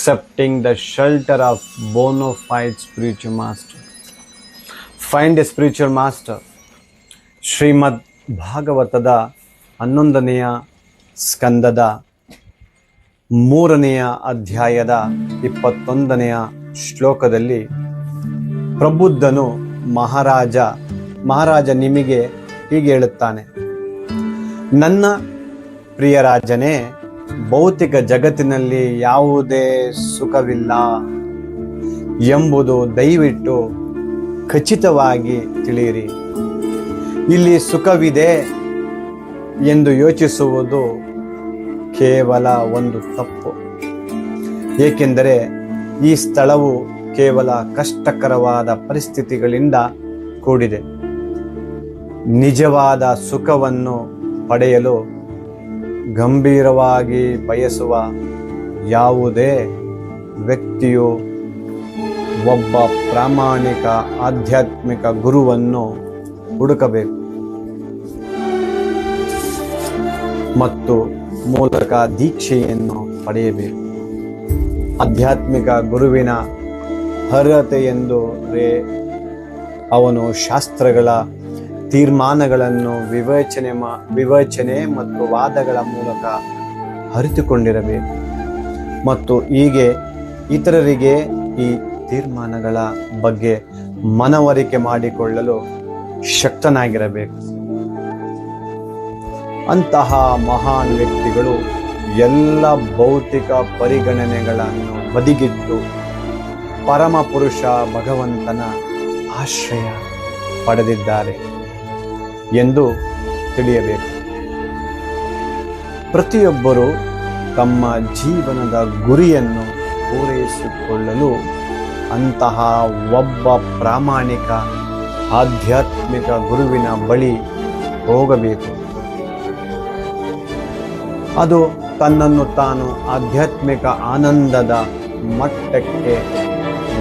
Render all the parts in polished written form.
accepting the shelter of bona fide spiritual master. Find a spiritual master. ಶ್ರೀಮದ್ ಭಾಗವತದ 11ನೆಯ ಸ್ಕಂದದ 3ನೆಯ ಅಧ್ಯಾಯದ 21ನೆಯ ಶ್ಲೋಕದಲ್ಲಿ ಪ್ರಬುದ್ಧನು ಮಹಾರಾಜ ನಿಮಗೆ ಹೀಗೆ ಹೇಳುತ್ತಾನೆ, ನನ್ನ ಪ್ರಿಯ ರಾಜನೇ, ಭೌತಿಕ ಜಗತ್ತಿನಲ್ಲಿ ಯಾವುದೇ ಸುಖವಿಲ್ಲ ಎಂಬುದು ದಯವಿಟ್ಟು ಖಚಿತವಾಗಿ ತಿಳಿಯಿರಿ. ಇಲ್ಲಿ ಸುಖವಿದೆ ಎಂದು ಯೋಚಿಸುವುದು ಕೇವಲ ಒಂದು ತಪ್ಪು. ಏಕೆಂದರೆ ಈ ಸ್ಥಳವು ಕೇವಲ ಕಷ್ಟಕರವಾದ ಪರಿಸ್ಥಿತಿಗಳಿಂದ ಕೂಡಿದೆ. ನಿಜವಾದ ಸುಖವನ್ನು ಪಡೆಯಲು ಗಂಭೀರವಾಗಿ ಬಯಸುವ ಯಾವುದೇ ವ್ಯಕ್ತಿಯು ಒಬ್ಬ ಪ್ರಾಮಾಣಿಕ ಆಧ್ಯಾತ್ಮಿಕ ಗುರುವನ್ನು ಹುಡುಕಬೇಕು ಮತ್ತು ಮೂಲಕ ದೀಕ್ಷೆಯನ್ನು ಪಡೆಯಬೇಕು. ಆಧ್ಯಾತ್ಮಿಕ ಗುರುವಿನ ಅರ್ಹತೆಯೆಂದರೆ ಅವನು ಶಾಸ್ತ್ರಗಳ ತೀರ್ಮಾನಗಳನ್ನು ವಿವೇಚನೆ ಮತ್ತು ವಾದಗಳ ಮೂಲಕ ಅರಿತುಕೊಂಡಿರಬೇಕು ಮತ್ತು ಹೀಗೆ ಇತರರಿಗೆ ಈ ತೀರ್ಮಾನಗಳ ಬಗ್ಗೆ ಮನವರಿಕೆ ಮಾಡಿಕೊಳ್ಳಲು ಶಕ್ತನಾಗಿರಬೇಕು. ಅಂತಹ ಮಹಾನ್ ವ್ಯಕ್ತಿಗಳು ಎಲ್ಲ ಭೌತಿಕ ಪರಿಗಣನೆಗಳನ್ನು ಬದಿಗಿಟ್ಟು ಪರಮ ಪುರುಷ ಭಗವಂತನ ಆಶ್ರಯ ಪಡೆದಿದ್ದಾರೆ ಎಂದು ತಿಳಿಯಬೇಕು. ಪ್ರತಿಯೊಬ್ಬರೂ ತಮ್ಮ ಜೀವನದ ಗುರಿಯನ್ನು ಪೂರೈಸಿಕೊಳ್ಳಲು ಅಂತಹ ಒಬ್ಬ ಪ್ರಾಮಾಣಿಕ ಆಧ್ಯಾತ್ಮಿಕ ಗುರುವಿನ ಬಳಿ ಹೋಗಬೇಕು. ಅದು ತನ್ನನ್ನು ತಾನು ಆಧ್ಯಾತ್ಮಿಕ ಆನಂದದ ಮಟ್ಟಕ್ಕೆ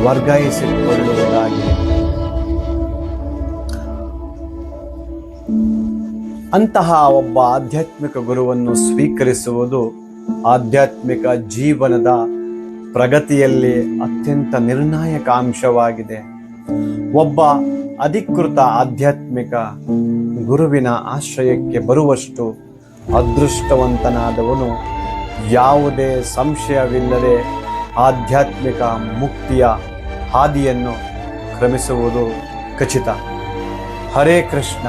ವರ್ಗಾಯಿಸಿಕೊಳ್ಳುವುದಾಗಿದೆ. ಅಂತಹ ಒಬ್ಬ ಆಧ್ಯಾತ್ಮಿಕ ಗುರುವನ್ನು ಸ್ವೀಕರಿಸುವುದು ಆಧ್ಯಾತ್ಮಿಕ ಜೀವನದ ಪ್ರಗತಿಯಲ್ಲಿ ಅತ್ಯಂತ ನಿರ್ಣಾಯಕ ಅಂಶವಾಗಿದೆ. ಒಬ್ಬ ಅಧಿಕೃತ ಆಧ್ಯಾತ್ಮಿಕ ಗುರುವಿನ ಆಶ್ರಯಕ್ಕೆ ಬರುವಷ್ಟು ಅದೃಷ್ಟವಂತನಾದವನು ಯಾವುದೇ ಸಂಶಯವಿಲ್ಲದೆ ಆಧ್ಯಾತ್ಮಿಕ ಮುಕ್ತಿಯ ಹಾದಿಯನ್ನು ಕ್ರಮಿಸುವುದು ಖಚಿತ. ಹರೇ ಕೃಷ್ಣ.